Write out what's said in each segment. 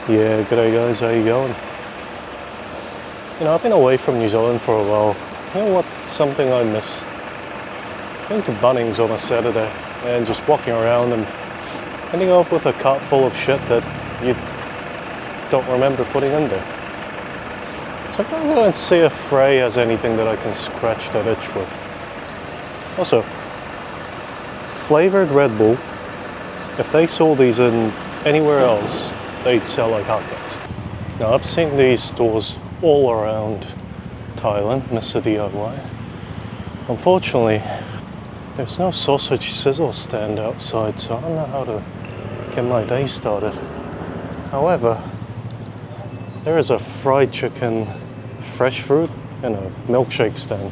Yeah, g'day guys, how you going? I've been away from New Zealand for a while. You know what, something I miss? Going to Bunnings on a Saturday and just walking around and ending up with a cart full of shit that you don't remember putting in there. So I'm going to go and see if Frey has anything that I can scratch that itch with. Also, flavored Red Bull, if they sold these in anywhere else, they'd sell like hotcakes. Now I've seen these stores all around Thailand, Mr. DIY. Unfortunately, there's no sausage sizzle stand outside, so I don't know how to get my day started. However, there is a fried chicken, fresh fruit, and a milkshake stand.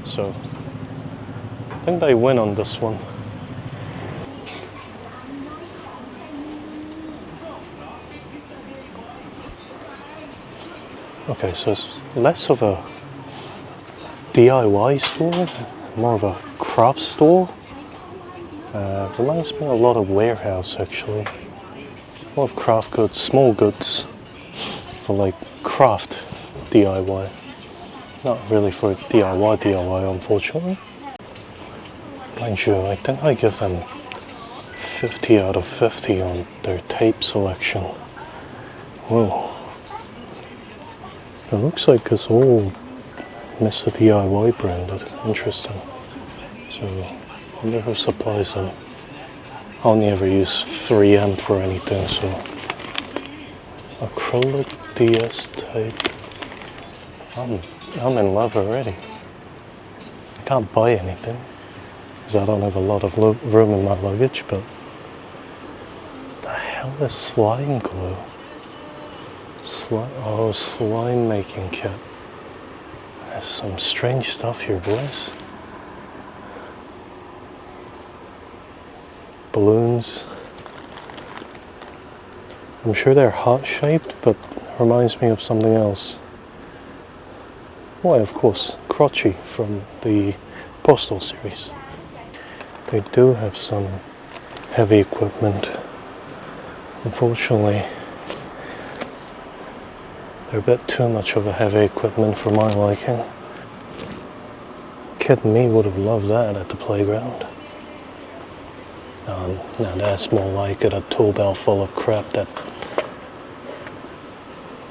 So I think they win on this one. Okay, so it's less of a DIY store, more of a craft store. Reminds me a lot of warehouse actually. A lot of craft goods, small goods, for like craft DIY. Not really for DIY unfortunately. Mind you, I think I give them 50 out of 50 on their tape selection. Whoa. It looks like it's all Mr. DIY branded. Interesting. So, I wonder who supplies them. I only ever use 3M for anything, so. Acrylic DS tape. I'm in love already. I can't buy anything, because I don't have a lot of room in my luggage, but. The hell is slime glue? Slime making kit. There's some strange stuff here, boys. Balloons. I'm sure they're heart shaped, but reminds me of something else. Why, of course, Crotchy from the Postal series. They do have some heavy equipment. Unfortunately, they're a bit too much of a heavy equipment for my liking. Kid me would have loved that at the playground. Now that's more like it, a tool belt full of crap that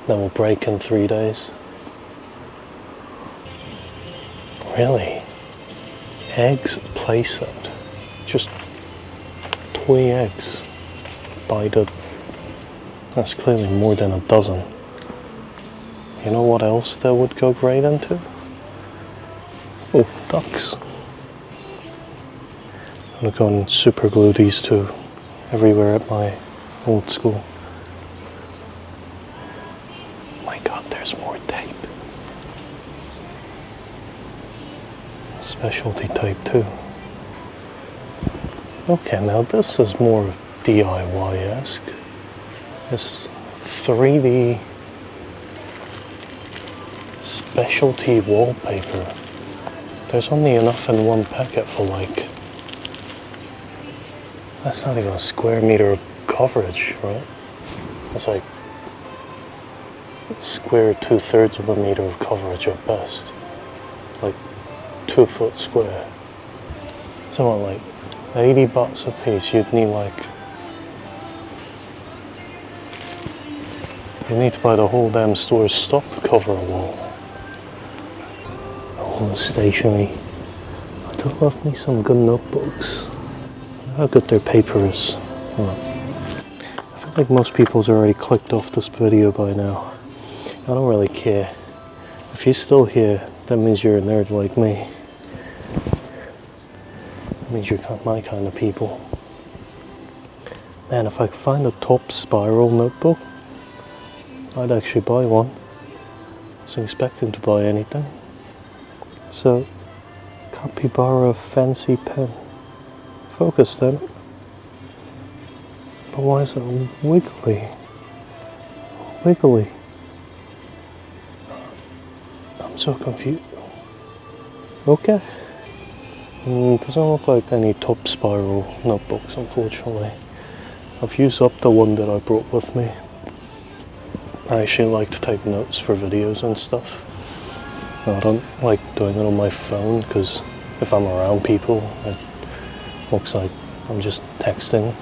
will break in 3 days. Really? Eggs play set. Just toy eggs. That's clearly more than a dozen. You know what else that would go great into? Oh, ducks. I'm gonna go and super glue these two everywhere at my old school. My god, there's more tape. Specialty tape too. Okay, now this is more DIY-esque. It's 3D specialty wallpaper. There's only enough in one packet for like, that's not even a square meter of coverage, right? That's like square 2/3 of a meter of coverage at best. Like 2 foot square. So what, like 80 bucks a piece, you'd need like, you need to buy the whole damn store's stock to cover a wall. Stationery. I do love me some good notebooks. How good their paper is. I feel like most people's already clicked off this video by now. I don't really care. If you're still here, that means you're a nerd like me. That means you're my kind of people. Man, if I could find a top spiral notebook, I'd actually buy one. I wasn't expecting to buy anything. So, capybara fancy pen. Focus then. But why is it wiggly? Wiggly. I'm so confused. Okay. Doesn't look like any top spiral notebooks, unfortunately. I've used up the one that I brought with me. I actually like to take notes for videos and stuff. I don't like doing it on my phone because if I'm around people, it looks like I'm just texting.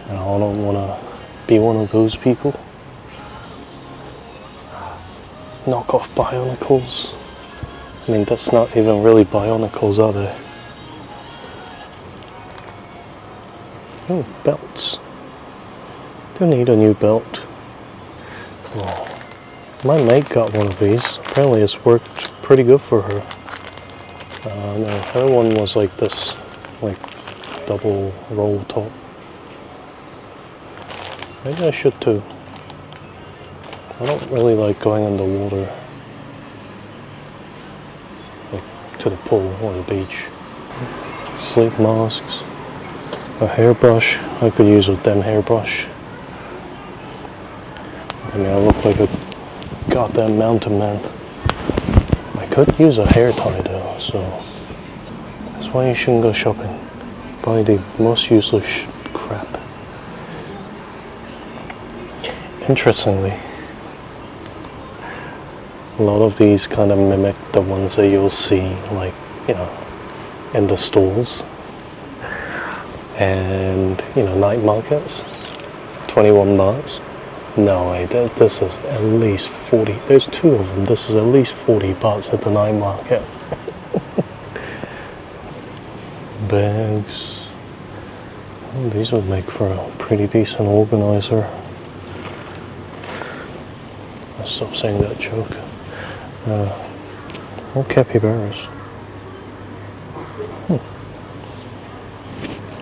And I don't want to be one of those people. Knockoff Bionicles. I mean, that's not even really Bionicles, are they? Oh, belts. Do need a new belt. Oh, my mate got one of these. Apparently it's worked pretty good for her. No, her one was like this, like double roll top. Maybe I should too. I don't really like going in the water, like to the pool or the beach. Sleep masks, a hairbrush. I could use a damn hairbrush. I mean, I look like a goddamn mountain man. I could use a hair tie though, so that's why you shouldn't go shopping. Buy the most useless crap. Interestingly, a lot of these kind of mimic the ones that you'll see, like, you know, in the stalls and, you know, night markets. 21 bahts. No way, this is at least 40. There's two of them. This is at least 40 bahts at the night market. Bags. Oh, these would make for a pretty decent organizer. I'll stop saying that joke. More capybaras.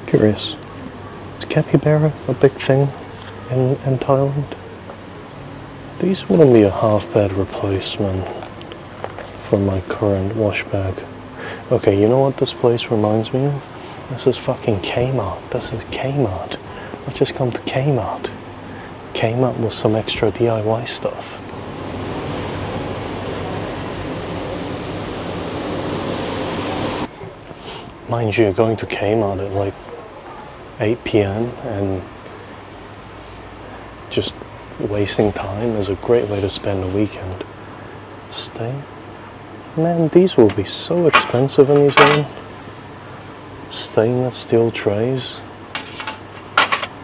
Curious. Is capybara a big thing in Thailand? These wouldn't be a half bad replacement for my current wash bag. Okay, you know what this place reminds me of? This is fucking Kmart. This is Kmart. I've just come to Kmart. Kmart with some extra DIY stuff. Mind you, going to Kmart at like 8 p.m. and just wasting time is a great way to spend a weekend. Man, these will be so expensive in New Zealand. Stainless steel trays.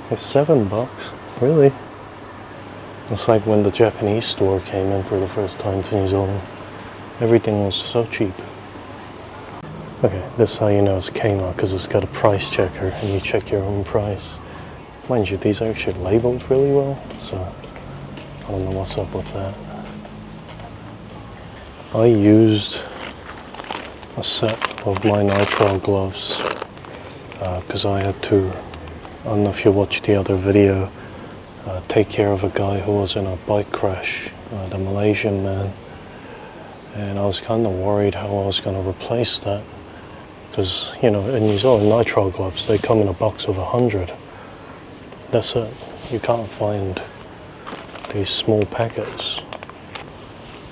They're $7, really? It's like when the Japanese store came in for the first time to New Zealand. Everything was so cheap. Okay, this is how you know it's Kmart, because it's got a price checker and you check your own price. Mind you, these are actually labeled really well, so I don't know what's up with that. I used a set of my nitrile gloves because I had to, I don't know if you watched the other video, take care of a guy who was in a bike crash, the Malaysian man, and I was kind of worried how I was going to replace that. Because, you know, in New Zealand, nitrile gloves, they come in a box of 100. That's it. You can't find these small packets.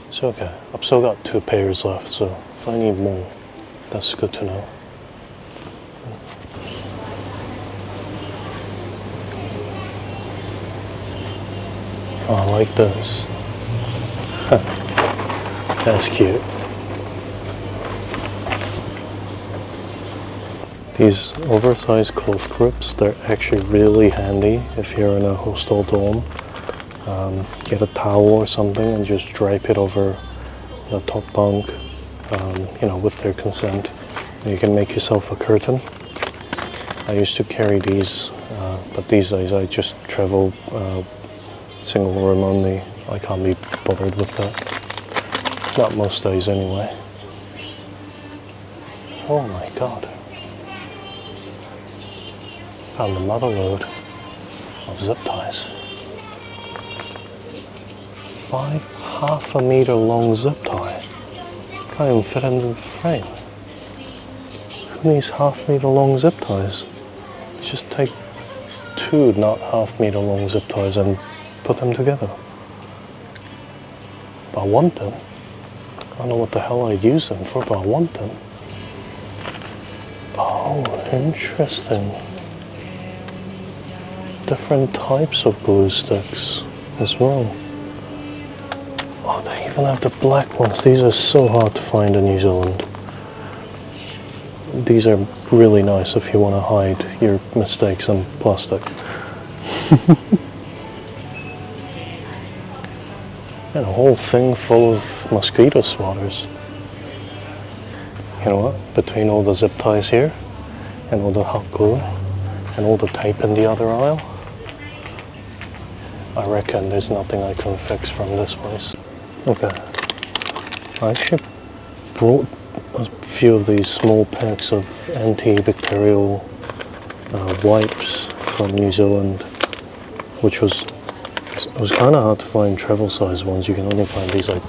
It's okay. I've still got 2 pairs left, so if I need more, that's good to know. Oh, I like this. That's cute. These oversized cloth grips, they're actually really handy if you're in a hostel dorm. Get a towel or something and just drape it over the top bunk, you know, with their consent. You can make yourself a curtain. I used to carry these, but these days I just travel single room only. I can't be bothered with that. Not most days anyway. Oh my god. Found the mother load of zip ties. 5 half-a meter long zip tie. Can't even fit into the frame. Who needs half-meter long zip ties? Just take 2 not half-meter long zip ties and put them together. I want them. I don't know what the hell I'd use them for, but I want them. Oh, interesting. different types of glue sticks as well. Oh, they even have the black ones. These are so hard to find in New Zealand. These are really nice if you want to hide your mistakes in plastic. And a whole thing full of mosquito swatters. You know what? Between all the zip ties here, and all the hot glue, and all the tape in the other aisle, I reckon there's nothing I can fix from this place. Okay. I actually brought a few of these small packs of antibacterial wipes from New Zealand, which was, it was kind of hard to find travel size ones. You can only find these like,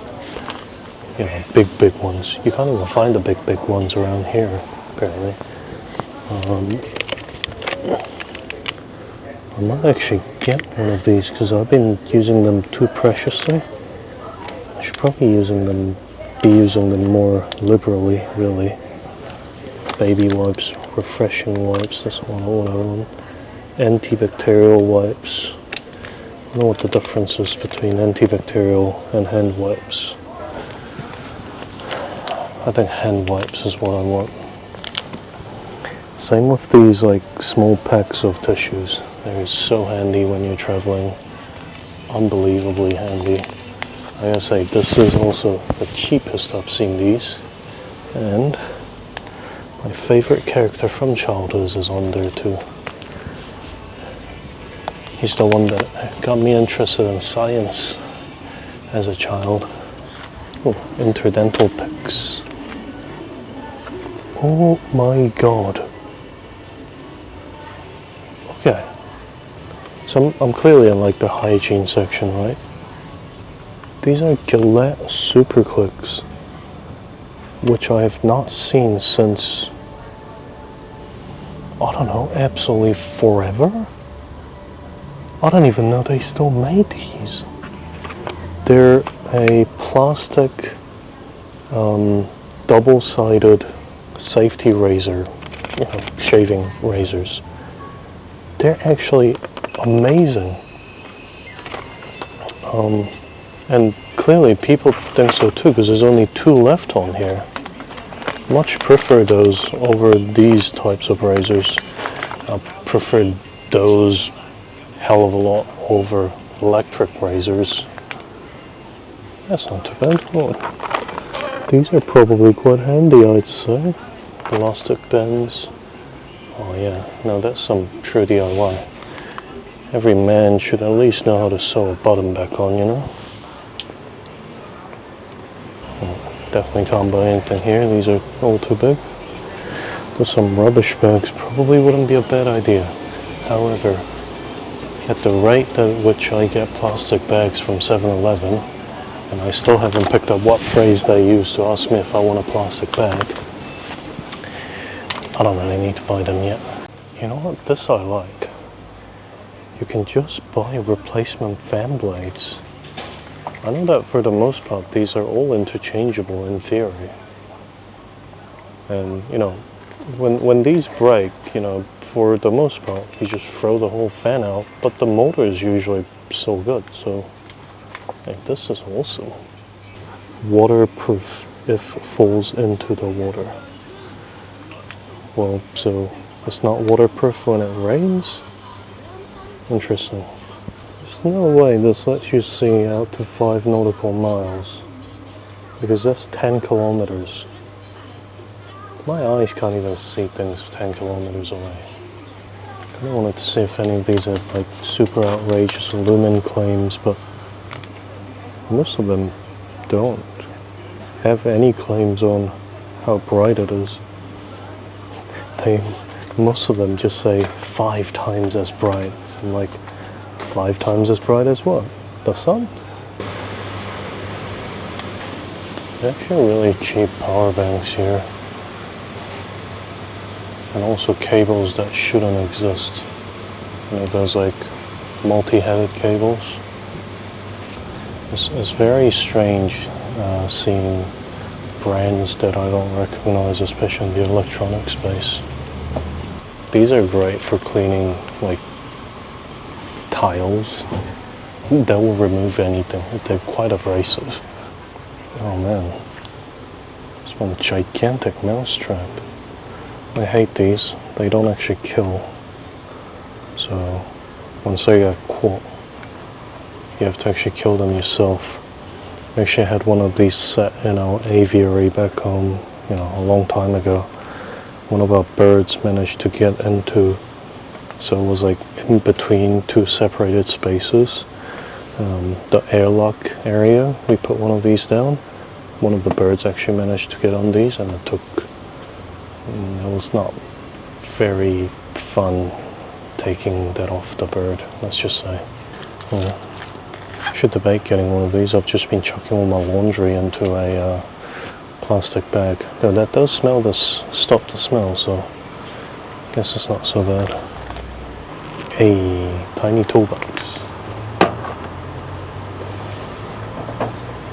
you know, big ones. You can't even find the big ones around here, apparently. I might actually get one of these because I've been using them too preciously. I should probably be using them more liberally, really. Baby wipes, refreshing wipes, that's what I want. Antibacterial wipes. I don't know what the difference is between antibacterial and hand wipes. I think hand wipes is what I want. Same with these like small packs of tissues. They're so handy when you're traveling. Unbelievably handy. I gotta say, this is also the cheapest I've seen these. And my favorite character from childhood is on there too. He's the one that got me interested in science as a child. Oh, interdental picks. Oh my god. Okay. So I'm clearly in like the hygiene section, right? These are Gillette Super Clicks, which I have not seen since, I don't know, absolutely forever? I don't even know they still made these. They're a plastic double-sided safety razor, you know, shaving razors. They're actually amazing. And clearly people think so too, because there's only 2 left on here. Much prefer those over these types of razors. I prefer those hell of a lot over electric razors. That's not too bad. Oh, these are probably quite handy, I'd say. Elastic bends. Oh yeah, no, that's some true DIY. Every man should at least know how to sew a button back on, you know? Oh, definitely can't buy anything here, these are all too big. There's some rubbish bags, probably wouldn't be a bad idea. However, at the rate at which I get plastic bags from 7-Eleven, and I still haven't picked up what phrase they use to ask me if I want a plastic bag, I don't really need to buy them yet. You know what, this I like. You can just buy replacement fan blades. I know that for the most part these are all interchangeable in theory. And you know, when these break, you know, for the most part you just throw the whole fan out, but the motor is usually so good, so hey, this is awesome. Waterproof if it falls into the water. Well, so it's not waterproof when it rains? Interesting. There's no way this lets you see out to 5 nautical miles, because that's 10 kilometers. My eyes can't even see things 10 kilometers away. I kind of wanted to see if any of these are like super outrageous lumen claims, but most of them don't have any claims on how bright it is. Most of them just say 5 times as bright. I'm like, 5 times as bright as what? The sun? They're actually really cheap power banks here. And also cables that shouldn't exist. You know, those like multi-headed cables. It's very strange seeing brands that I don't recognize, especially in the electronic space. These are great for cleaning like tiles. They will remove anything. They're quite abrasive. Oh man. This one gigantic mouse trap. I hate these. They don't actually kill. So once they get caught, you have to actually kill them yourself. I actually had one of these set in our aviary back home, you know, a long time ago. One of our birds managed to get into, so it was like in between two separated spaces. The airlock area, we put one of these down. One of the birds actually managed to get on these, and it was not very fun taking that off the bird, let's just say. Yeah. I should debate getting one of these. I've just been chucking all my laundry into a plastic bag. Though that does stop the smell, so I guess it's not so bad. A tiny toolbox.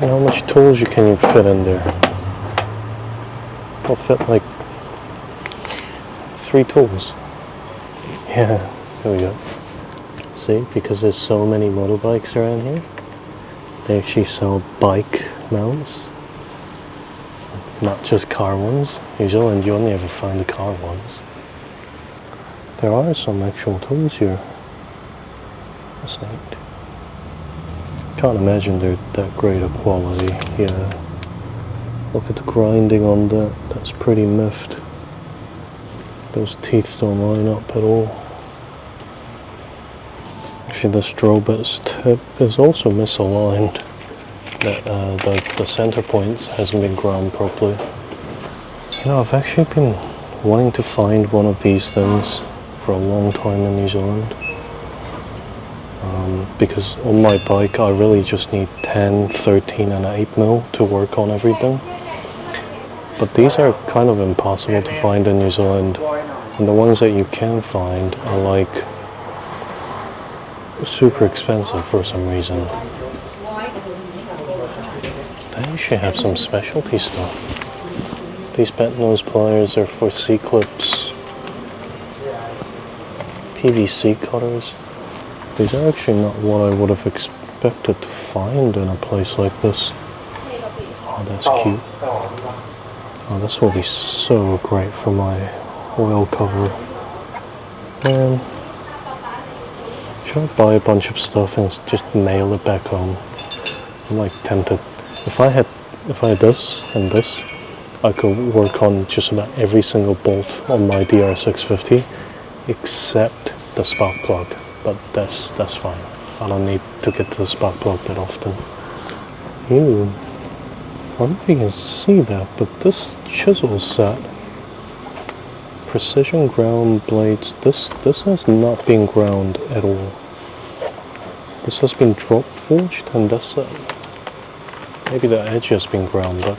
You know how much tools can you fit in there? I'll fit like 3 tools. Yeah, there we go. See, because there's so many motorbikes around here, they actually sell bike mounts, not just car ones. Usually you only ever find the car ones. There are some actual tools here. That's neat. Can't imagine they're that great of quality. Yeah. Look at the grinding on that. That's pretty miffed. Those teeth don't line up at all. Actually, the strobel's tip is also misaligned. The center point hasn't been ground properly. You know, I've actually been wanting to find one of these things for a long time in New Zealand. Because on my bike I really just need 10, 13 and 8mm to work on everything. But these are kind of impossible to find in New Zealand, and the ones that you can find are like super expensive for some reason. They actually have some specialty stuff. These bent nose pliers are for C-clips, PVC cutters. These are actually not what I would have expected to find in a place like this. Oh, that's cute. Oh, this will be so great for my oil cover. Man, should I buy a bunch of stuff and just mail it back home? I'm like tempted. If I had this and this, I could work on just about every single bolt on my DR650 except the spark plug. But that's fine. I don't need to get to the spark plug that often. Ooh, I don't know if you can see that, but this chisel set, precision ground blades, this has not been ground at all. This has been drop forged, and that's it. Maybe the edge has been ground, but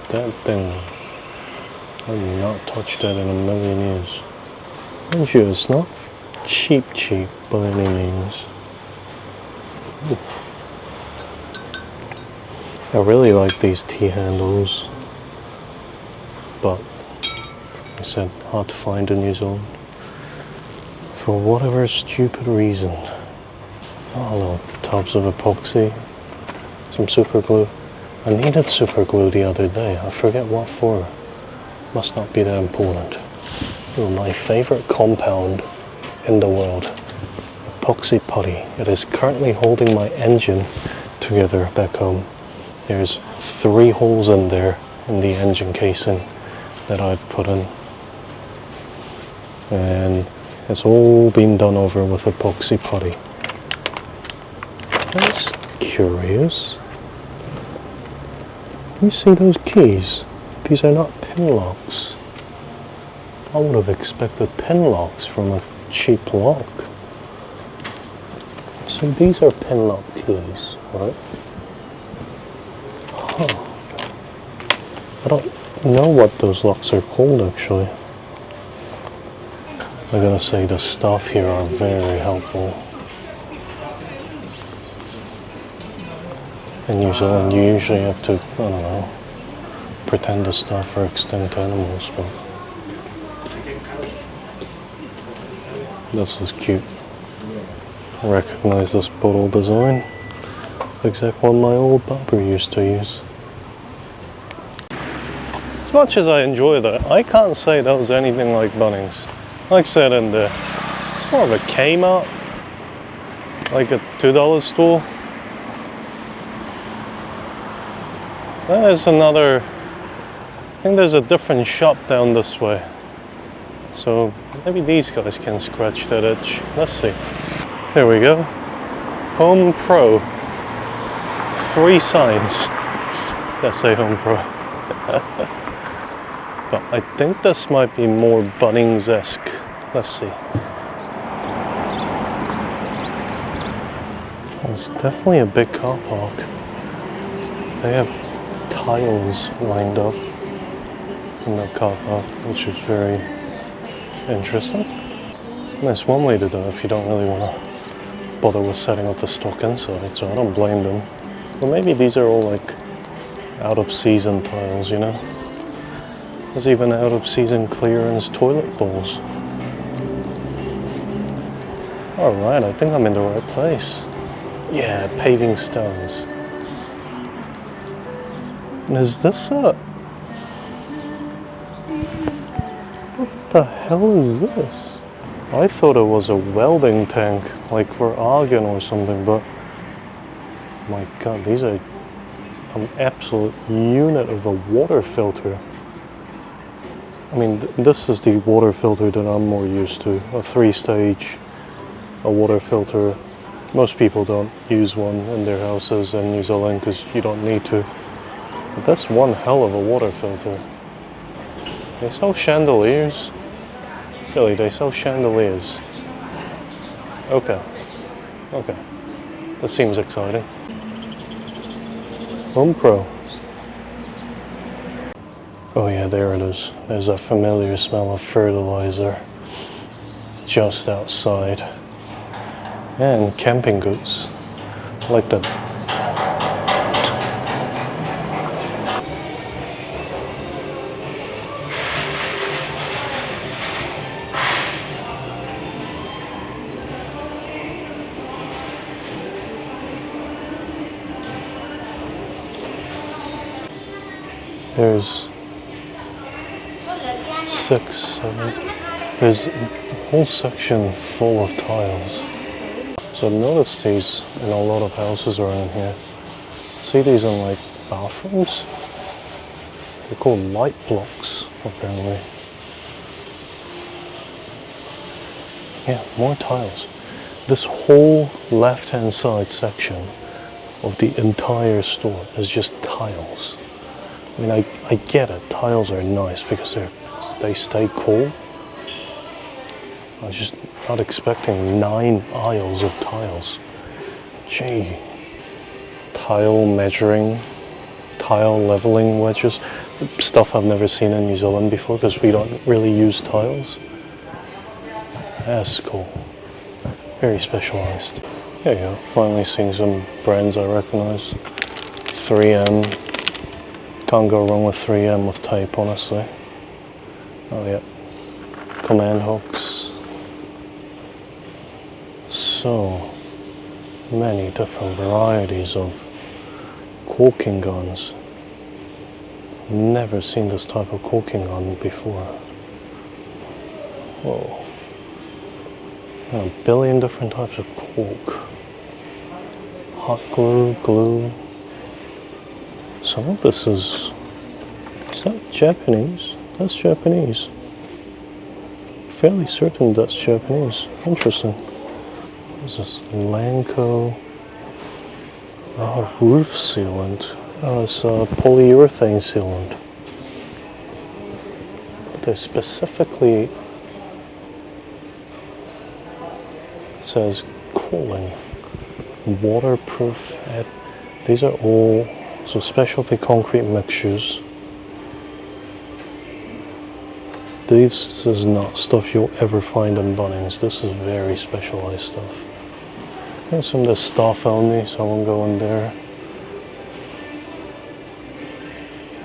that thing, I've not touched that in a million years. And you, it's not cheap by any means. Ooh. I really like these T-handles, but like I said, hard to find in New Zealand for whatever stupid reason. Oh, little tubs of epoxy, some super glue. I needed super glue the other day. I forget what for. Must not be that important. Ooh, my favorite compound in the world, epoxy putty. It is currently holding my engine together back home. There's 3 holes in there in the engine casing that I've put in, and it's all been done over with epoxy putty. That's curious. Can you see those keys? These are not pin locks. I would have expected pin locks from a cheap lock. So these are pin lock keys, right? Huh. I don't know what those locks are called actually. I gotta say, the staff here are very helpful. In New Zealand you usually have to, I don't know, pretend the staff are extinct animals, but this is cute. Recognize this bottle design. Exact one my old barber used to use. As much as I enjoy that, I can't say that was anything like Bunnings. Like I said in there, it's more of a Kmart, like a $2 store. Then there's another, I think there's a different shop down this way. So maybe these guys can scratch that itch. Let's see. There we go. Home Pro. 3 signs that say Home Pro. But I think this might be more Bunnings-esque. Let's see. It's definitely a big car park. They have tiles lined up in the car park, which is very interesting. And that's one way to do it if you don't really want to bother with setting up the stock inside, so I don't blame them. Or maybe these are all like out of season tiles, you know? There's even out of season clearance toilet bowls. Alright, I think I'm in the right place. Yeah, paving stones. And is this a... What the hell is this? I thought it was a welding tank, like for argon or something, but... My god, these are an absolute unit of a water filter. I mean, this is the water filter that I'm more used to. A 3-stage, a water filter. Most people don't use one in their houses in New Zealand because you don't need to. But that's one hell of a water filter. They sell chandeliers. Really, they sell chandeliers. Okay. Okay. That seems exciting. Home Pro. Oh yeah, there it is. There's a familiar smell of fertilizer just outside. And camping goods. I like that. There's 6, 7. There's a whole section full of tiles. So I've noticed these in a lot of houses around here. See these in like bathrooms? They're called light blocks, apparently. Yeah, more tiles. This whole left-hand side section of the entire store is just tiles. I mean, I get it. Tiles are nice because they stay cool. I was just not expecting 9 aisles of tiles. Gee. Tile measuring, tile leveling wedges. Stuff I've never seen in New Zealand before because we don't really use tiles. That's cool. Very specialized. There you go. Finally seeing some brands I recognize. 3M. Can't go wrong with 3M with tape, honestly. Oh yeah. Command hooks. So many different varieties of caulking guns. Never seen this type of caulking gun before. Whoa. A billion different types of caulk. Hot glue, glue. Some of this is that Japanese? That's Japanese. Fairly certain that's Japanese. Interesting. What is this? Lanco. Oh, roof sealant. Oh, it's polyurethane sealant. But they're specifically, it says cooling, waterproof. These are all specialty concrete mixtures. This is not stuff you'll ever find in Bunnings. This is very specialized stuff. There's some of this staff only, so I won't go in there.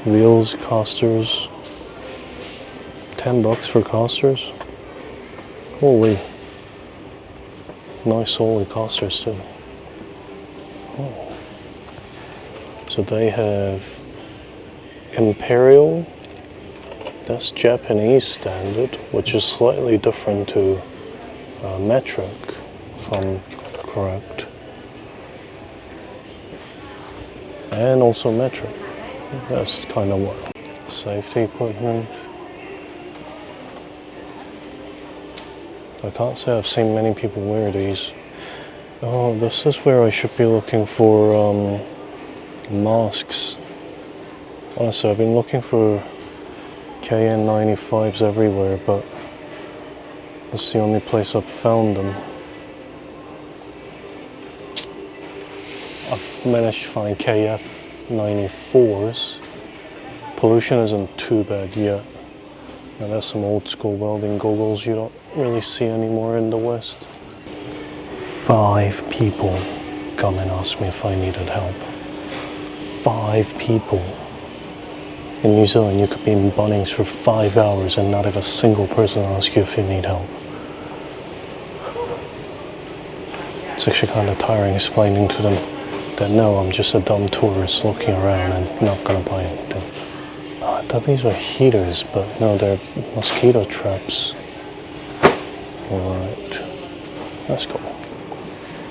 Wheels, casters. $10 for casters. Holy. Nice ollie casters too. Oh. So they have Imperial, that's Japanese standard, which is slightly different to metric, if I'm correct. And also metric, that's kind of wild. Safety equipment. I can't say I've seen many people wear these. Oh, this is where I should be looking for masks. Honestly, I've been looking for KN95s everywhere, but that's the only place I've found them. I've managed to find KF94s. Pollution isn't too bad yet. And there's some old school welding goggles you don't really see anymore in the West. 5 people come and ask me if I needed help. 5 people. In New Zealand, you could be in Bunnings for 5 hours and not have a single person ask you if you need help. It's actually kind of tiring explaining to them that no, I'm just a dumb tourist looking around and not gonna buy anything. Oh, I thought these were heaters, but no, they're mosquito traps. Right, that's cool.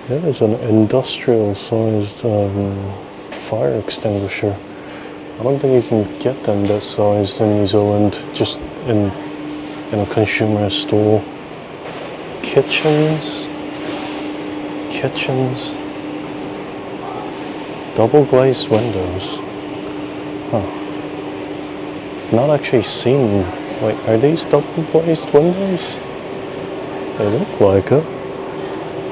There's an industrial-sized fire extinguisher. I don't think you can get them that sized in New Zealand, just in a consumer store. Kitchens. Double glazed windows. Huh. I've not actually seen. Wait, are these double glazed windows? They look like it.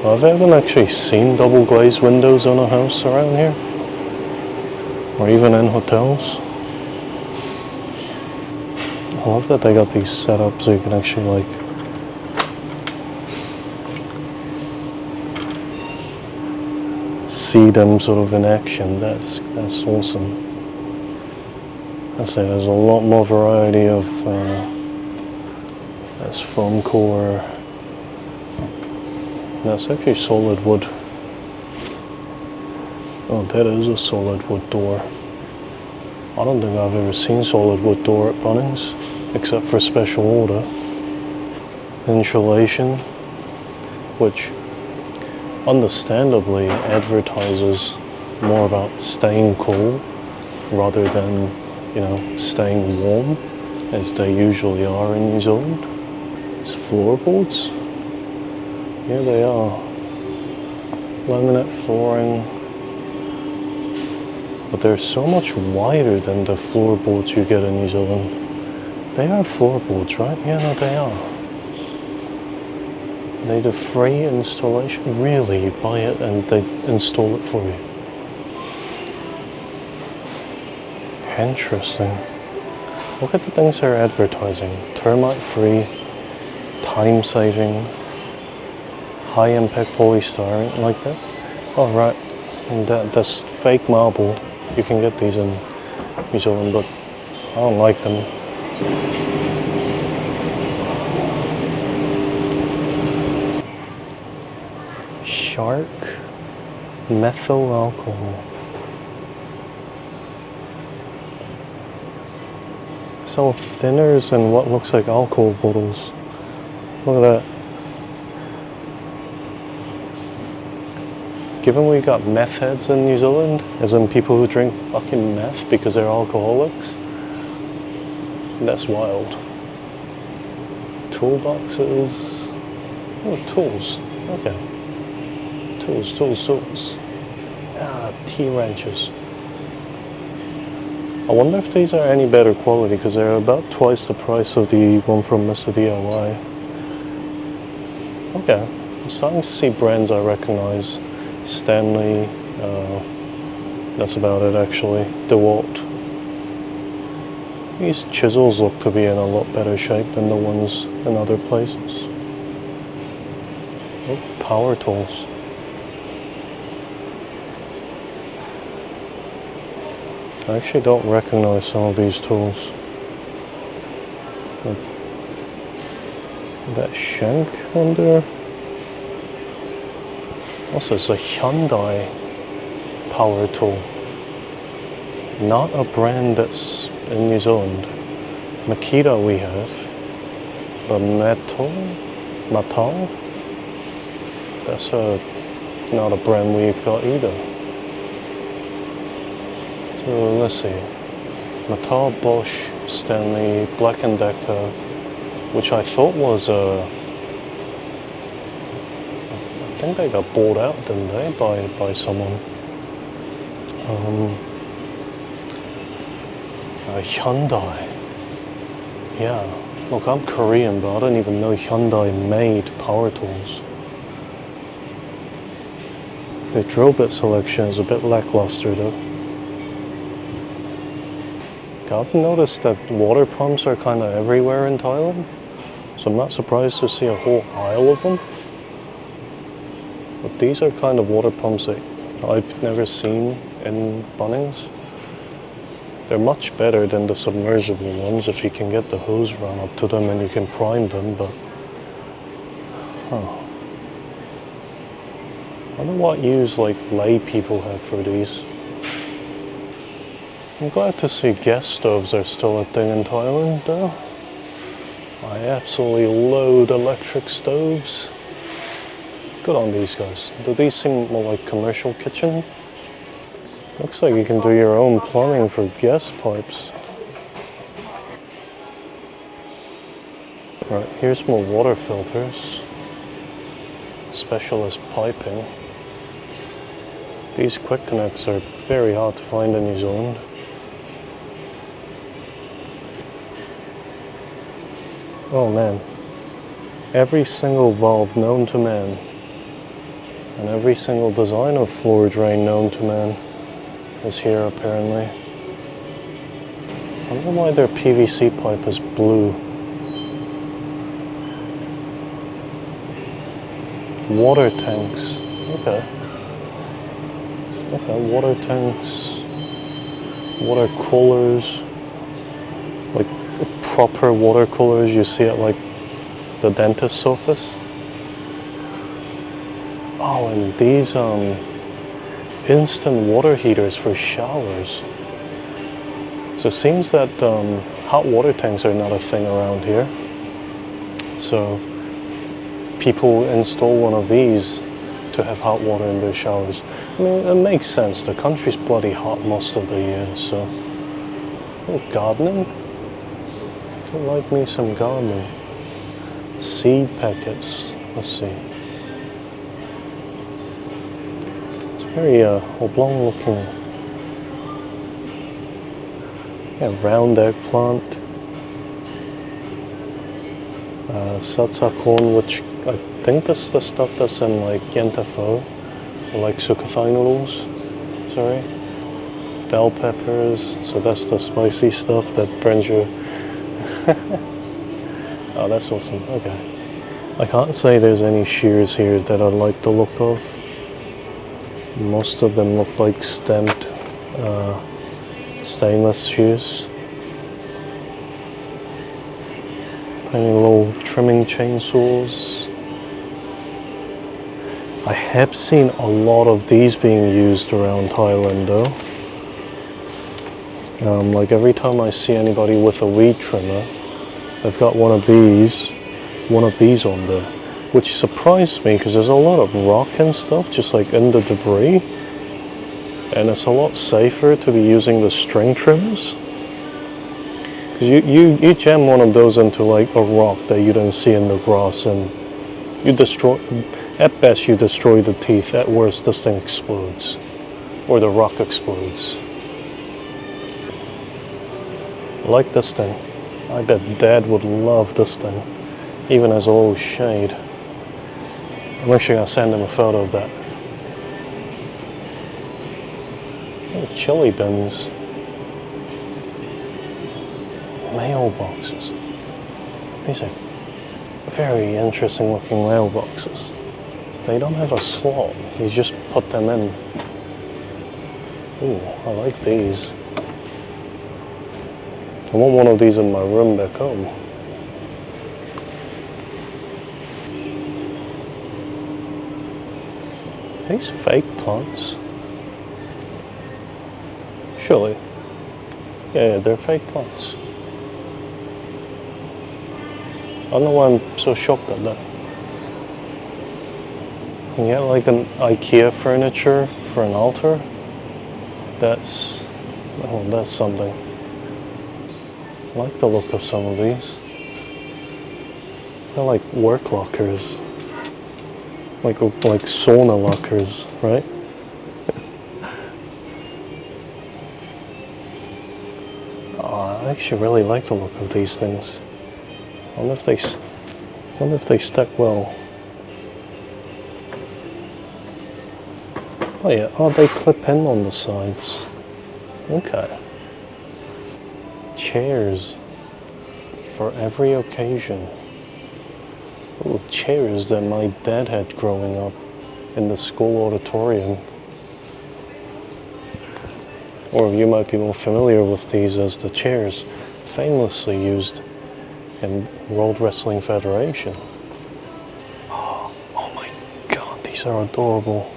I haven't actually seen double glazed windows on a house around here, or even in hotels. I love that they got these set up so you can actually like see them sort of in action. That's awesome. I say there's a lot more variety of that's foam core. That's actually solid wood. Oh, that is a solid wood door. I don't think I've ever seen solid wood door at Bunnings, except for special order. Insulation, which understandably advertises more about staying cool rather than, you know, staying warm, as they usually are in New Zealand. It's floorboards. Here they are. Laminate flooring. But they're so much wider than the floorboards you get in New Zealand. They are floorboards, right? Yeah, no, they are. They do free installation. Really, you buy it and they install it for you. Interesting. Look at the things they're advertising. Termite free, time saving, high impact polystyrene, like that. Oh right, and that's fake marble. You can get these in New Zealand, but I don't like them. Shark methyl alcohol. Sell thinners and what looks like alcohol bottles. Look at that. Given we got meth heads in New Zealand, as in people who drink fucking meth because they're alcoholics, that's wild. Toolboxes. Oh, tools. Okay. Tools. Ah, T-wrenches. I wonder if these are any better quality, because they're about twice the price of the one from Mr. DIY. Okay, I'm starting to see brands I recognize. Stanley, that's about it actually. DeWalt. These chisels look to be in a lot better shape than the ones in other places. Oh, power tools. I actually don't recognize some of these tools. That shank on there? Also, it's a Hyundai power tool. Not a brand that's in New Zealand. Makita we have, but Metal, that's not a brand we've got either. So let's see, Metal, Bosch, Stanley, Black & Decker, which I thought was I think they got bought out, didn't they, by someone. Hyundai. Yeah, look, I'm Korean, but I don't even know Hyundai made power tools. The drill bit selection is a bit lackluster though. I've noticed that water pumps are kind of everywhere in Thailand, so I'm not surprised to see a whole aisle of them. But these are kind of water pumps that I've never seen in Bunnings. They're much better than the submersible ones if you can get the hose run up to them and you can prime them, but I wonder what use like lay people have for these. I'm glad to see gas stoves are still a thing in Thailand though. I absolutely loathe electric stoves. Good on these guys. Do these seem more like commercial kitchen? Looks like you can do your own plumbing for gas pipes. Right, here's more water filters. Specialist piping. These quick connects are very hard to find in New Zealand. Oh man, every single valve known to man and every single design of floor drain known to man is here apparently. I wonder why their PVC pipe is blue. Water tanks, okay. Okay, water tanks, water coolers, like proper water coolers you see at like the dentist's office. Oh, and these instant water heaters for showers. So it seems that hot water tanks are not a thing around here. So people install one of these to have hot water in their showers. I mean, it makes sense. The country's bloody hot most of the year, so. Oh, gardening? I like me some gardening. Seed packets. Let's see. It's very oblong looking. Yeah, round eggplant. Satsa corn, which I think that's the stuff that's in like yenta pho, or like sukhothai noodles. Sorry. Bell peppers. So that's the spicy stuff that brings you. Oh, that's awesome. Okay. I can't say there's any shears here that I like the look of. Most of them look like stamped stainless shears. Tiny little trimming chainsaws. I have seen a lot of these being used around Thailand though. Like every time I see anybody with a weed trimmer, they've got one of these on there, which surprised me because there's a lot of rock and stuff just like in the debris, and it's a lot safer to be using the string trimmers. Because you jam one of those into like a rock that you don't see in the grass and you destroy, at best you destroy the teeth, at worst this thing explodes, or the rock explodes. I like this thing. I bet Dad would love this thing, even as a little shade. I'm actually gonna send him a photo of that. Oh, chili bins. Mailboxes. These are very interesting looking mailboxes. They don't have a slot, you just put them in. Ooh, I like these. I want one of these in my room back home. These fake plants. Surely. Yeah, they're fake plants. I don't know why I'm so shocked at that. You get like an IKEA furniture for an altar. That's something. I like the look of some of these. They're like work lockers. Like sauna lockers, right? Oh, I actually really like the look of these things. I wonder if they stack well. Oh yeah, oh they clip in on the sides. Okay. Chairs for every occasion. Ooh, chairs that my dad had growing up in the school auditorium. Or you might be more familiar with these as the chairs famously used in World Wrestling Federation. Oh my god, these are adorable.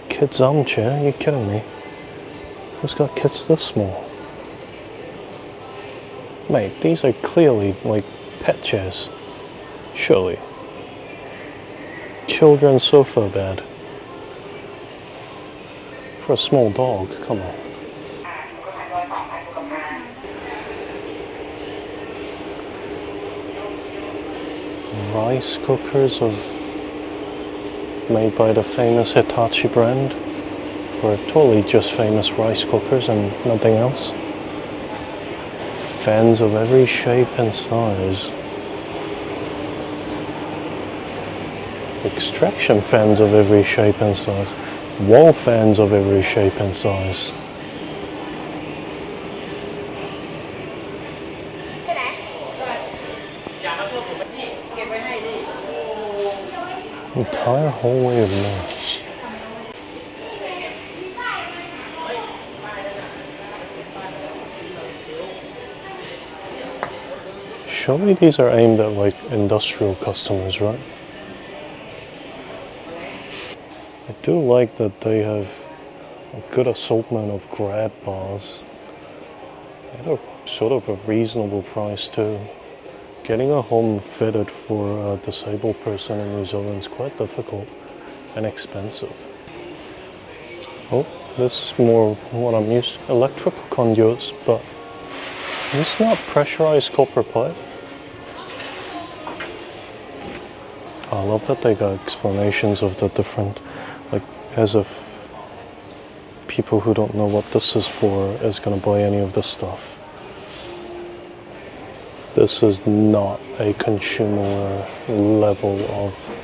Kids armchair, are you kidding me? Who's got kids this small? Mate, these are clearly like pet chairs. Surely. Children's sofa bed. For a small dog, come on. Rice cookers made by the famous Hitachi brand. Or totally just famous rice cookers and nothing else. Fans of every shape and size. Extraction fans of every shape and size. Wall fans of every shape and size. Entire hallway of mirrors. Surely these are aimed at like industrial customers, right? I do like that they have a good assortment of grab bars at a sort of a reasonable price too. Getting a home fitted for a disabled person in New Zealand is quite difficult and expensive. Oh, this is more what I'm used to. Electrical conduits, but is this not pressurized copper pipe? I love that they got explanations of the different, like as if people who don't know what this is for is going to buy any of this stuff. This is not a consumer level of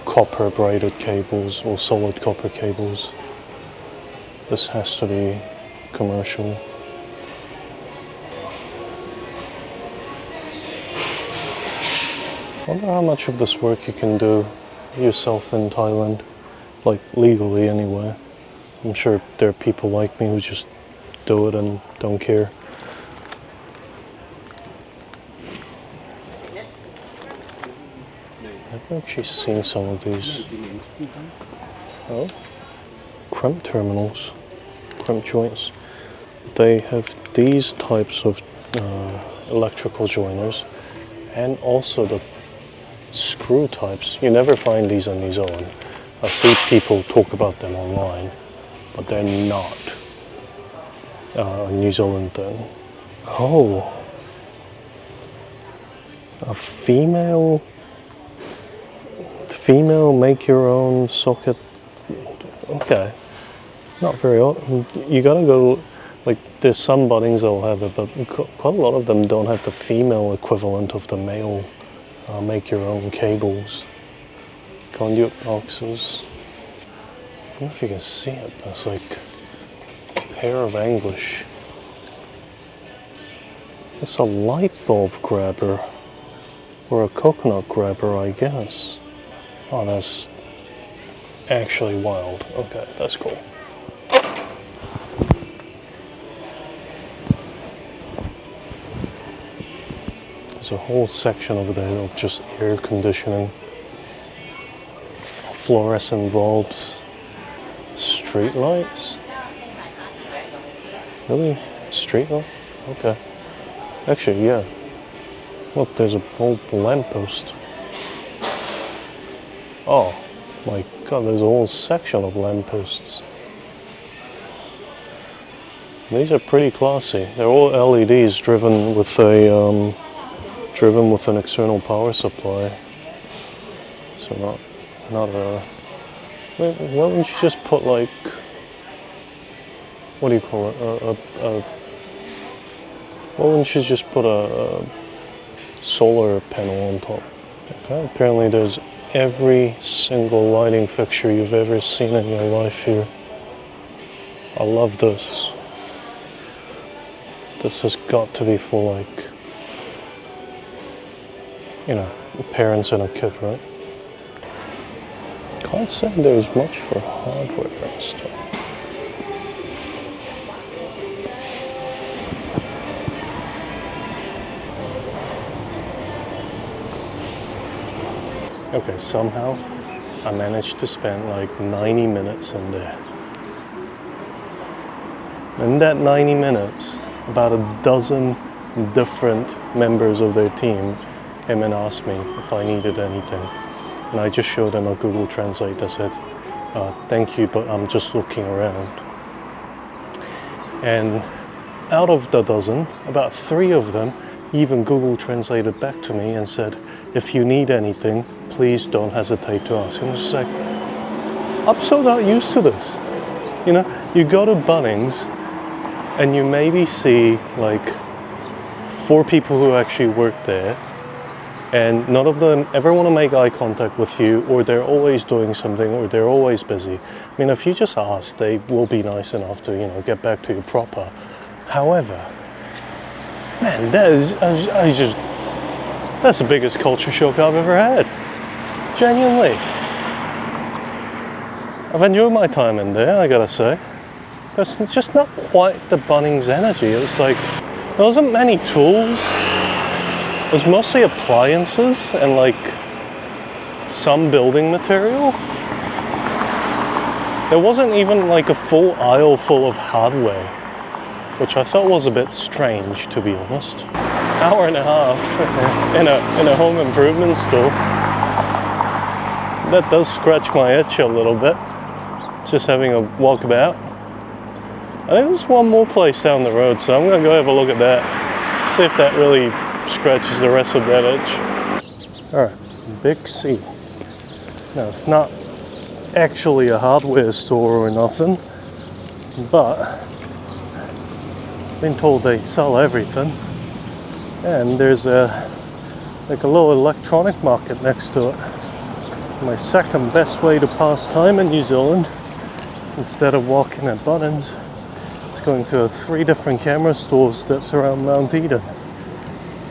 copper braided cables or solid copper cables. This has to be commercial. I wonder how much of this work you can do yourself in Thailand, like legally anyway. I'm sure there are people like me who just do it and don't care. I've actually seen some of these. Oh, crimp terminals, crimp joints. They have these types of electrical joiners and also the screw types. You never find these in New Zealand. I see people talk about them online, but they're not a New Zealand thing. Oh, a female make your own socket. Okay, not very often. You gotta go, like there's some bunnings that'll have it, but quite a lot of them don't have the female equivalent of the male make your own cables. Conduit boxes. I don't know if you can see it, but it's like a pair of English. It's a light bulb grabber or a coconut grabber, I guess. Oh, that's actually wild. Okay, that's cool. There's a whole section over there of just air conditioning. fluorescent bulbs, street lights. Really? Street light? Okay. Actually, yeah. Look, there's a old lamppost. Oh my god, there's a whole section of lampposts. These are pretty classy. They're all LEDs driven with an external power supply. So not a. Why wouldn't you just put like, what do you call it? Why wouldn't you just put a solar panel on top? Okay, apparently there's every single lighting fixture you've ever seen in your life here. I love this. This has got to be for like, you know, parents and a kid, right? Can't say there's much for hardware and stuff. Okay, somehow I managed to spend like 90 minutes in there. In that 90 minutes, about a dozen different members of their team came and asked me if I needed anything. And I just showed them a Google Translate that said, thank you, but I'm just looking around. And out of the dozen, about 3 of them even Google translated back to me and said, if you need anything, please don't hesitate to ask. And I was just like, I'm so not used to this. You know, you go to Bunnings and you maybe see like 4 people who actually work there, and none of them ever want to make eye contact with you, or they're always doing something, or they're always busy. I mean, if you just ask, they will be nice enough to, you know, get back to you proper. However, man, that's the biggest culture shock I've ever had. Genuinely. I've enjoyed my time in there, I gotta say. That's just not quite the Bunnings energy. It's like, there wasn't many tools. It was mostly appliances and like some building material. There wasn't even like a full aisle full of hardware, which I thought was a bit strange, to be honest. Hour and a half in a home improvement store. That does scratch my itch a little bit, just having a walkabout. I think there's one more place down the road, so I'm gonna go have a look at that, see if that really scratches the rest of that itch. Alright, Big C. Now, it's not actually a hardware store or nothing, but I've been told they sell everything. And there's a little electronic market next to it. My second best way to pass time in New Zealand, instead of walking at Bunnings, is going to 3 different camera stores that surround Mount Eden.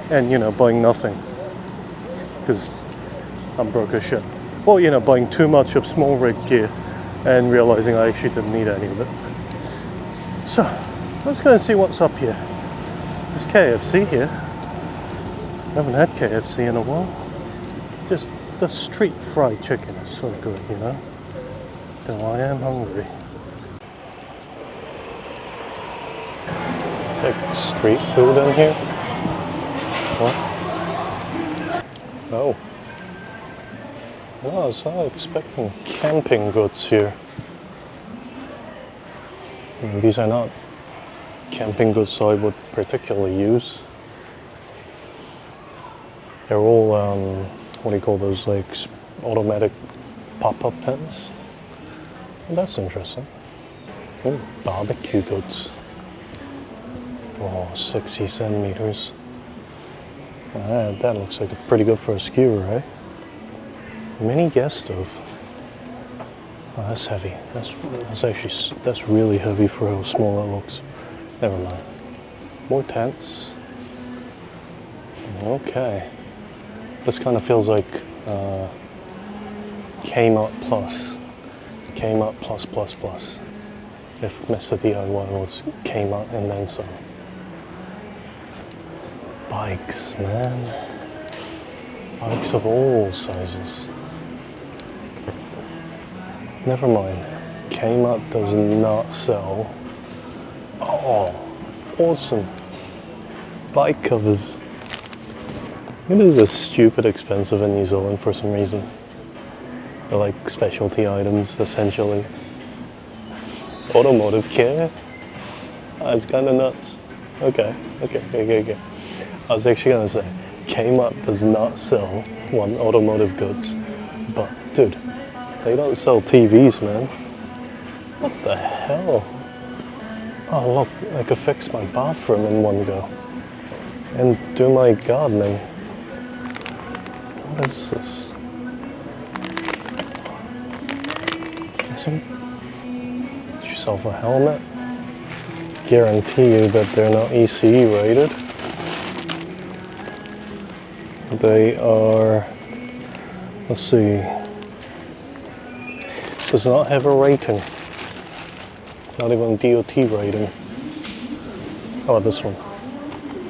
And, you know, buying nothing. Because I'm broke as shit. Well, you know, buying too much of small rig gear and realizing I actually didn't need any of it. So, let's go and see what's up here. There's KFC here. I haven't had KFC in a while. Just the street fried chicken is so good, you know. Though I am hungry. Like street food in here? What? Oh. No, I was not expecting camping goods here. I mean, these are not camping goods I would particularly use. They're all, what do you call those, like automatic pop-up tents? Well, that's interesting. Oh, barbecue goods. Oh, 60 centimeters. That looks like a pretty good for a skewer, right? Mini gas stove. Oh, that's heavy. That's really heavy for how small that looks. Never mind. More tents. Okay. This kind of feels like Kmart Plus. Kmart Plus Plus Plus. If Mr. DIY was Kmart and then some. Bikes, man. Bikes of all sizes. Never mind. Kmart does not sell. Oh, awesome. Bike covers. It is a stupid expensive in New Zealand for some reason. They're like specialty items, essentially. Automotive care? That's kind of nuts. Okay. I was actually gonna say, Kmart does not sell automotive goods, but dude, they don't sell TVs, man. What the hell? Oh look, I could fix my bathroom in one go and do my gardening. What is this? Get yourself a helmet. Guarantee you that they're not ECE rated. They are, let's see, does not have a rating. Not even a DOT rating. Oh, this one.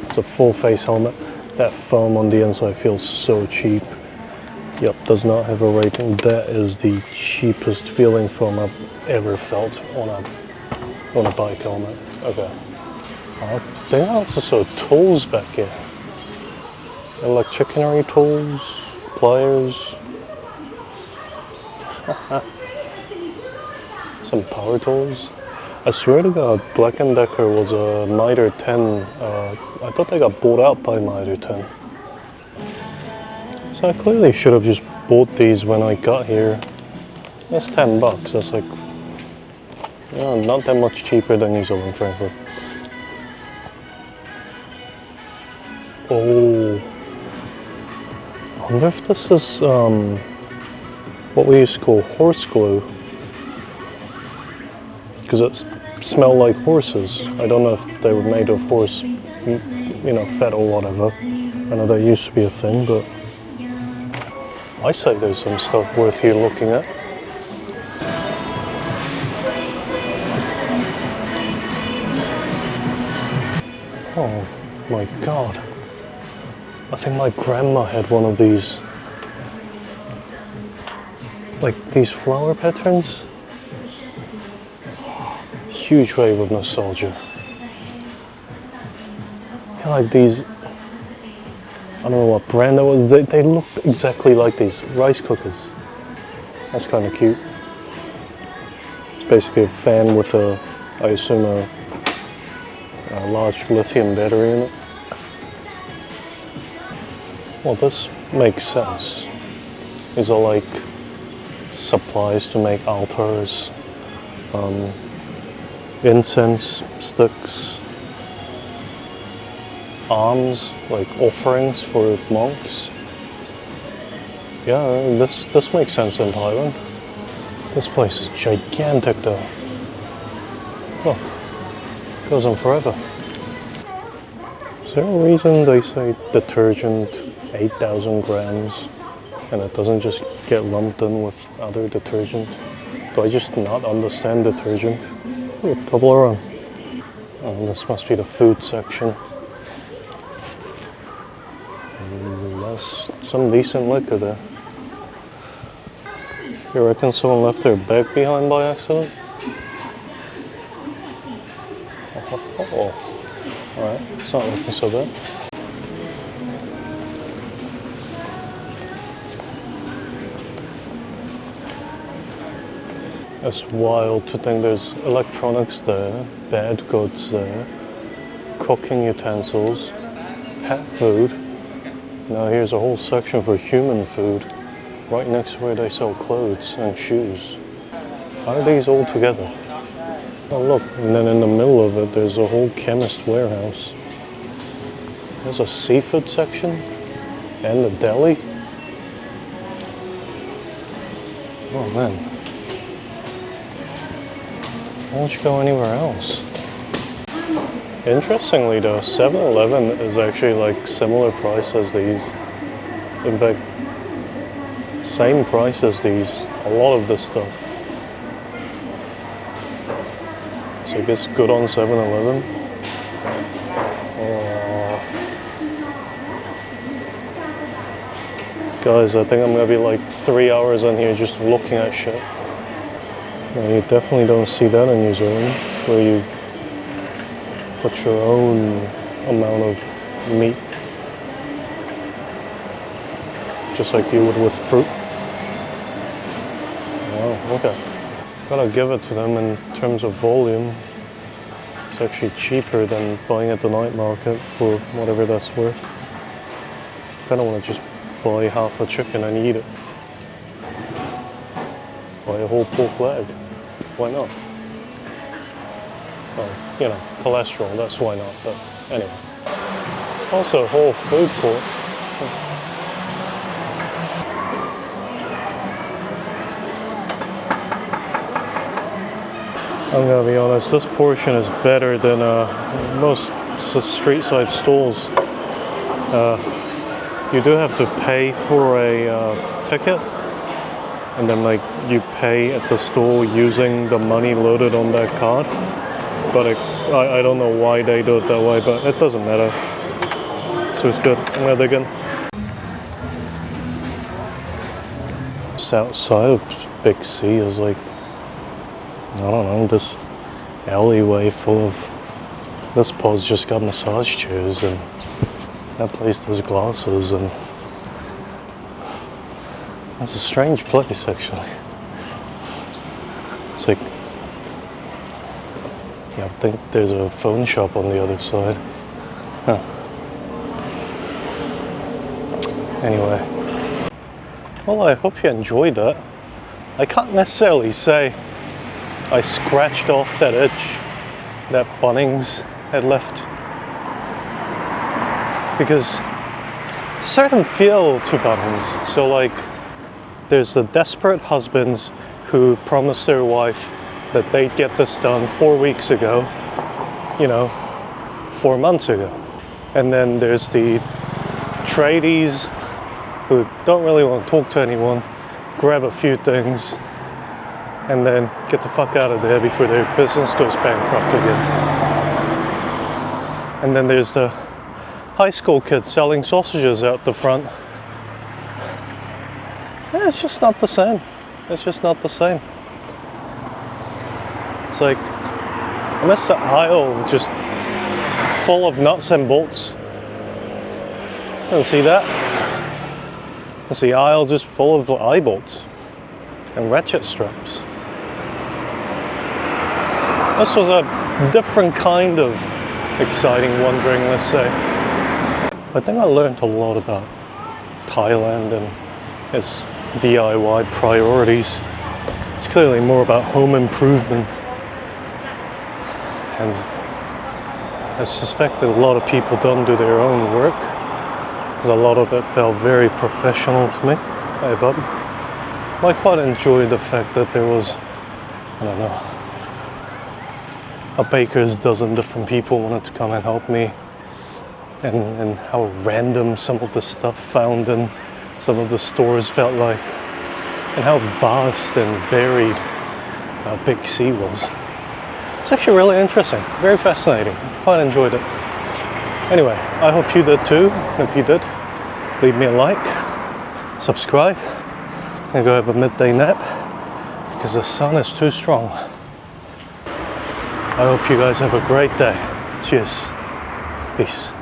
It's a full face helmet. That foam on the inside feels so cheap. Yep, does not have a rating. That is the cheapest feeling foam I've ever felt on a bike helmet. Okay. They also sell tools back here. Electricity tools, pliers. Some power tools. I swear to God, Black & Decker was a Mitre 10. I thought they got bought out by Mitre 10. So I clearly should have just bought these when I got here. That's $10. That's like, you know, not that much cheaper than New Zealand, frankly. Oh, I wonder if this is what we used to call horse glue. Because it smell like horses. I don't know if they were made of horse, you know, fat or whatever. I know that used to be a thing, but I say there's some stuff worth you looking at. Oh my God. I think my grandma had one of these. Like these flower patterns. Huge wave of nostalgia. Yeah, like these, I don't know what brand that was, they looked exactly like these rice cookers. That's kind of cute. It's basically a fan with a, I assume a large lithium battery in it. Well, this makes sense. These are like supplies to make altars. Incense sticks, arms, like offerings for monks. Yeah, this makes sense in Thailand. This place is gigantic though. Look, goes on forever. Is there a reason they say detergent 8,000 grams and it doesn't just get lumped in with other detergent? Do I just not understand detergent? A couple around. Oh, this must be the food section. That's some decent liquor there. You reckon someone left their bag behind by accident? Oh. Alright, it's not looking so bad. It's wild to think there's electronics there, bed goods there, cooking utensils, pet food. Now here's a whole section for human food, right next to where they sell clothes and shoes. How are these all together? Oh look, and then in the middle of it there's a whole chemist warehouse. There's a seafood section and a deli. Oh man. Why don't you go anywhere else? Interestingly though, 7-Eleven is actually like similar price as these. In fact, same price as these, a lot of this stuff. So I guess good on 7-Eleven. Guys, I think I'm gonna be like 3 hours in here just looking at shit. Now, you definitely don't see that in New Zealand, where you put your own amount of meat, just like you would with fruit. Wow, okay. Gotta give it to them in terms of volume. It's actually cheaper than buying at the night market for whatever that's worth. Kinda wanna just buy half a chicken and eat it. Buy a whole pork leg. Why not? Well, you know, cholesterol, that's why not, but anyway. Also, whole food court. I'm gonna be honest, this portion is better than most street side stalls. You do have to pay for a ticket, and then like you pay at the store using the money loaded on that card. But I don't know why they do it that way, but it doesn't matter. So it's good. I'm gonna dig in. Just outside of Big C is like, I don't know, this alleyway full of, this pod's just got massage chairs, and that place does glasses, and it's a strange place actually. It's like, yeah, I think there's a phone shop on the other side. Huh. Anyway, well, I hope you enjoyed that. I can't necessarily say I scratched off that itch that Bunnings had left, because there's a certain feel to Bunnings. So like, there's the desperate husbands who promised their wife that they'd get this done 4 weeks ago, you know, 4 months ago. And then there's the tradies who don't really want to talk to anyone, grab a few things, and then get the fuck out of there before their business goes bankrupt again. And then there's the high school kids selling sausages out the front. Yeah, it's just not the same. It's just not the same. It's like, I miss the aisle just full of nuts and bolts. Didn't see that. It's the aisle just full of eye bolts and ratchet straps. This was a different kind of exciting wandering, let's say. I think I learned a lot about Thailand and its DIY priorities. It's clearly more about home improvement. And I suspect that a lot of people don't do their own work, because a lot of it felt very professional to me. Hey, bud. I quite enjoyed the fact that there was, I don't know, a baker's dozen different people wanted to come and help me, and how random some of the stuff found in some of the stores felt like, and how vast and varied Big C was. It's actually really interesting, very fascinating. Quite enjoyed it. Anyway, I hope you did too. If you did, leave me a like, subscribe, and go have a midday nap, because the sun is too strong. I hope you guys have a great day. Cheers. Peace.